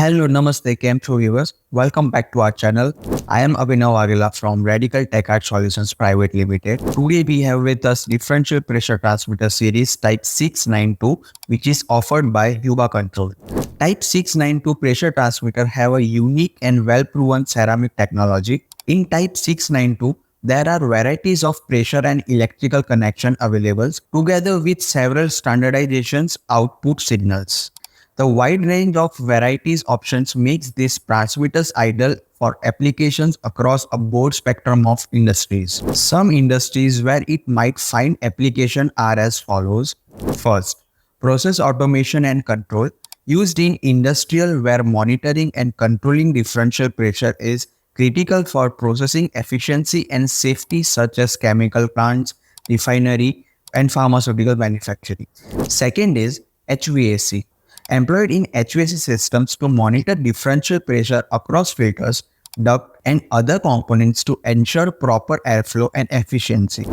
Hello, Namaste, Cam viewers. Welcome back to our channel. I am Abhinav Agila from Radical Tech Art Solutions Private Limited. Today we have with us differential pressure transmitter series Type 692, which is offered by Yuba Control. Type 692 pressure transmitter have a unique and well-proven ceramic technology. In Type 692, there are varieties of pressure and electrical connection available together with several standardizations output signals. The wide range of varieties options makes these transmitters ideal for applications across a broad spectrum of industries. Some industries where it might find application are as follows. First, process automation and control. Used in industrial where monitoring and controlling differential pressure is critical for processing efficiency and safety such as chemical plants, refinery, and pharmaceutical manufacturing. Second is HVAC employed in HVAC systems to monitor differential pressure across filters, duct, and other components to ensure proper airflow and efficiency.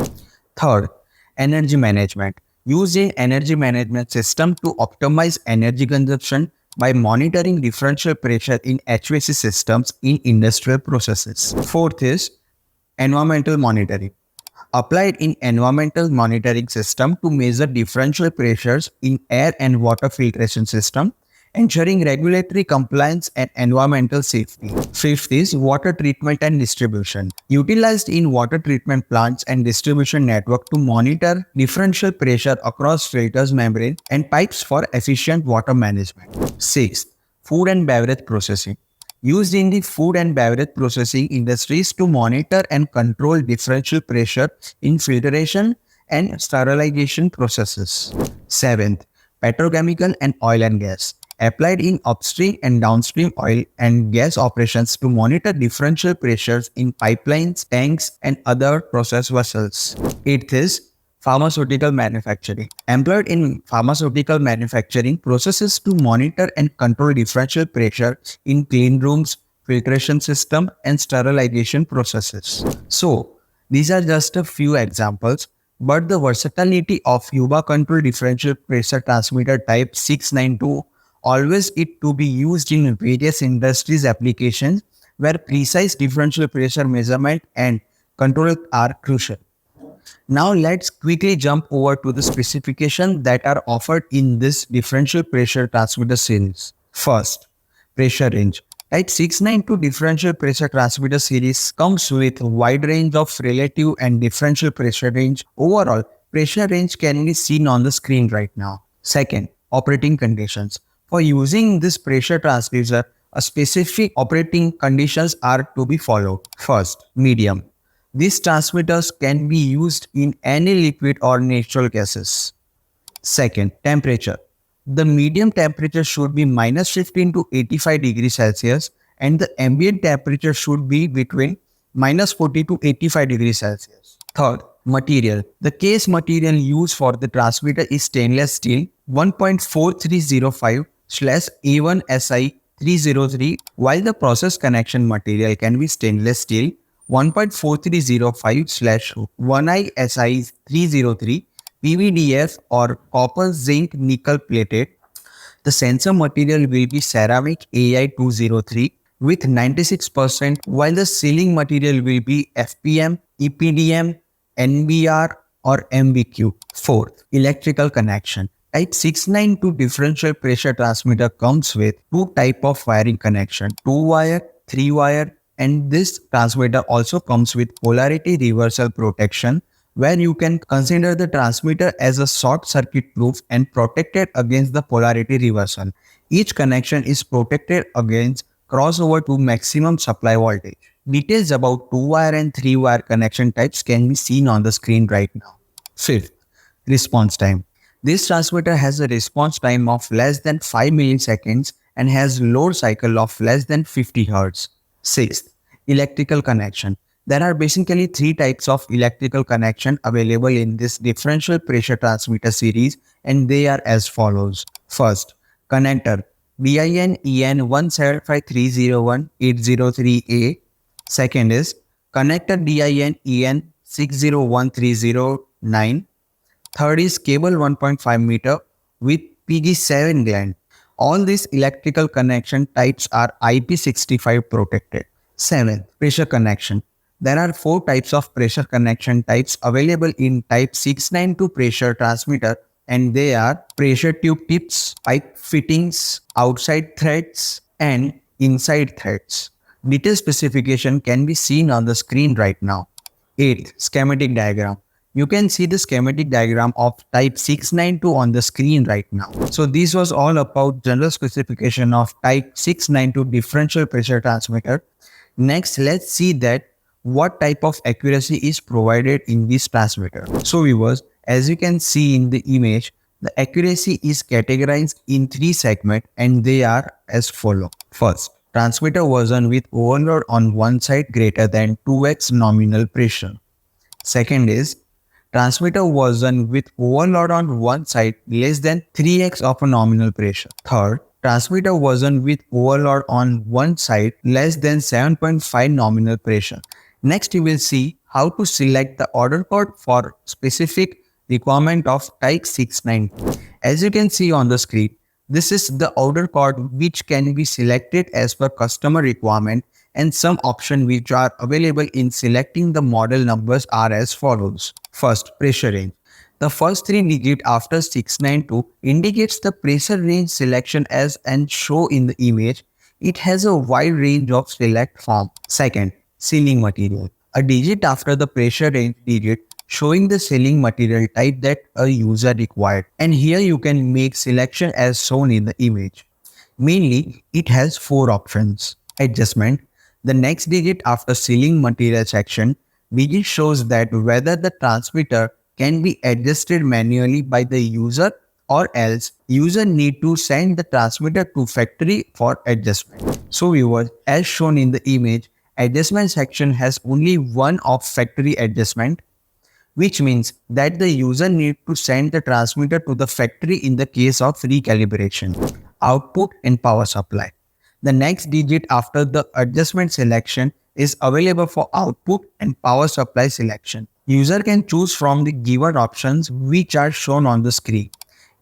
Third, energy management. Used in energy management system to optimize energy consumption by monitoring differential pressure in HVAC systems in industrial processes. Fourth is environmental monitoring applied in environmental monitoring system to measure differential pressures in air and water filtration system, ensuring regulatory compliance and environmental safety. Fifth is water treatment and distribution. Utilized in water treatment plants and distribution network to monitor differential pressure across filters, membrane, and pipes for efficient water management. Sixth, food and beverage processing. Used in the food and beverage processing industries to monitor and control differential pressure in filtration and sterilization processes. Seventh, petrochemical and oil and gas. Applied in upstream and downstream oil and gas operations to monitor differential pressures in pipelines, tanks, and other process vessels. Eighth is pharmaceutical manufacturing. Employed in pharmaceutical manufacturing processes to monitor and control differential pressure in clean rooms, filtration system, and sterilization processes. So, these are just a few examples, but the versatility of Yuba Control differential pressure transmitter type 692 always it to be used in various industries applications where precise differential pressure measurement and control are crucial. Now let's quickly jump over to the specifications that are offered in this differential pressure transmitter series. First, pressure range. Type 692 differential pressure transmitter series comes with a wide range of relative and differential pressure range. Overall, pressure range can be seen on the screen right now. Second, operating conditions. For using this pressure transducer, a specific operating conditions are to be followed. First, medium. These transmitters can be used in any liquid or natural gases. Second, temperature. The medium temperature should be minus 15 to 85 degrees Celsius and the ambient temperature should be between minus 40 to 85 degrees Celsius. Third, material. The case material used for the transmitter is stainless steel 1.4305/A1SI 303, while the process connection material can be stainless steel 1.4305/1ISI 303 PVDF or copper zinc nickel plated. The sensor material will be ceramic AI203 with 96%, while the sealing material will be FPM, EPDM, NBR or MBQ. Fourth, electrical connection. Type 692 differential pressure transmitter comes with two type of wiring connection, 2-wire, 3-wire, and this transmitter also comes with polarity reversal protection where you can consider the transmitter as a short circuit proof and protected against the polarity reversal. Each connection is protected against crossover to maximum supply voltage. Details about 2-wire and 3-wire connection types can be seen on the screen right now. Fifth, response time. This transmitter has a response time of less than 5 milliseconds and has load cycle of less than 50 Hz. Sixth, electrical connection. There are basically three types of electrical connection available in this differential pressure transmitter series and they are as follows. First, connector DIN EN 175301803A. Second is connector DIN EN 601309. Third is cable 1.5 meter with PG7 gland. All these electrical connection types are IP65 protected. 7. Pressure connection. There are 4 types of pressure connection types available in type 692 pressure transmitter, and they are pressure tube tips, pipe fittings, outside threads, and inside threads. Detailed specification can be seen on the screen right now. 8. Schematic diagram. You can see the schematic diagram of type 692 on the screen right now. So this was all about general specification of type 692 differential pressure transmitter. Next, let's see that what type of accuracy is provided in this transmitter. So viewers, as you can see in the image, the accuracy is categorized in 3 segments, and they are as follow. First, transmitter version with overload on one side greater than 2x nominal pressure. Second is transmitter version with overload on one side less than 3x of a nominal pressure. Third, transmitter version with overload on one side less than 7.5 nominal pressure. Next, you will see how to select the order code for specific requirement of type 692. As you can see on the screen, this is the order code which can be selected as per customer requirement, and some options which are available in selecting the model numbers are as follows. First, pressure range. The first 3 digits after 692 indicates the pressure range selection as and show in the image. It has a wide range of select form. Second, sealing material. A digit after the pressure range digit showing the sealing material type that a user required. And here you can make selection as shown in the image. Mainly, it has 4 options. Adjustment. The next digit after sealing material section, digit shows that whether the transmitter can be adjusted manually by the user or else user need to send the transmitter to factory for adjustment. So viewers, as shown in the image, adjustment section has only one of factory adjustment, which means that the user need to send the transmitter to the factory in the case of recalibration. Output and power supply. The next digit after the adjustment selection is available for output and power supply selection. User can choose from the given options which are shown on the screen.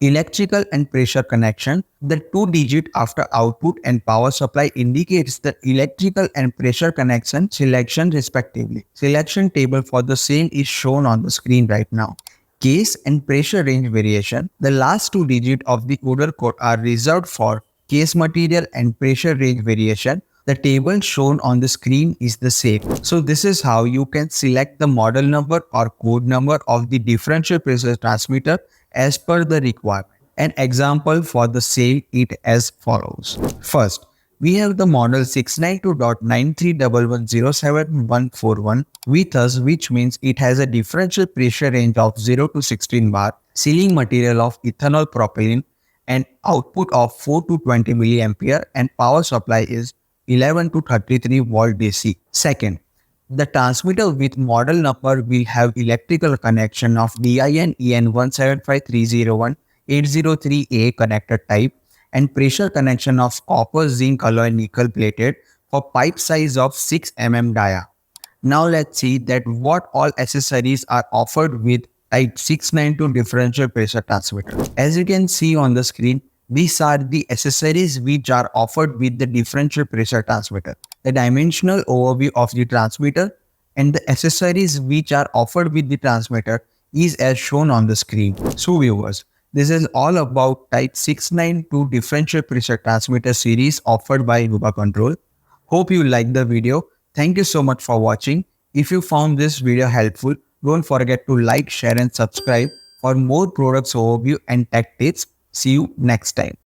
Electrical and pressure connection. The 2 digit after output and power supply indicates the electrical and pressure connection selection respectively. Selection table for the same is shown on the screen right now. Case and pressure range variation. The last 2 digits of the order code are reserved for case material and pressure range variation. The table shown on the screen is the same. So this is how you can select the model number or code number of the differential pressure transmitter as per the requirement. An example for the same it as follows. First, we have the model 692.931107.141 with us, which means it has a differential pressure range of 0 to 16 bar, sealing material of ethanol propylene, and output of 4 to 20 milliampere, and power supply is 11 to 33 volt DC. Second, the transmitter with model number will have electrical connection of DIN EN 175301803A connector type and pressure connection of copper zinc alloy nickel plated for pipe size of 6 mm dia. Now let's see that what all accessories are offered with type 692 differential pressure transmitter. As you can see on the screen, these are the accessories which are offered with the differential pressure transmitter. The dimensional overview of the transmitter and the accessories which are offered with the transmitter is as shown on the screen. So viewers, this is all about type 692 differential pressure transmitter series offered by Yuba Control. Hope you liked the video. Thank you so much for watching. If you found this video helpful, don't forget to like, share and subscribe for more products overview and tech tips. See you next time.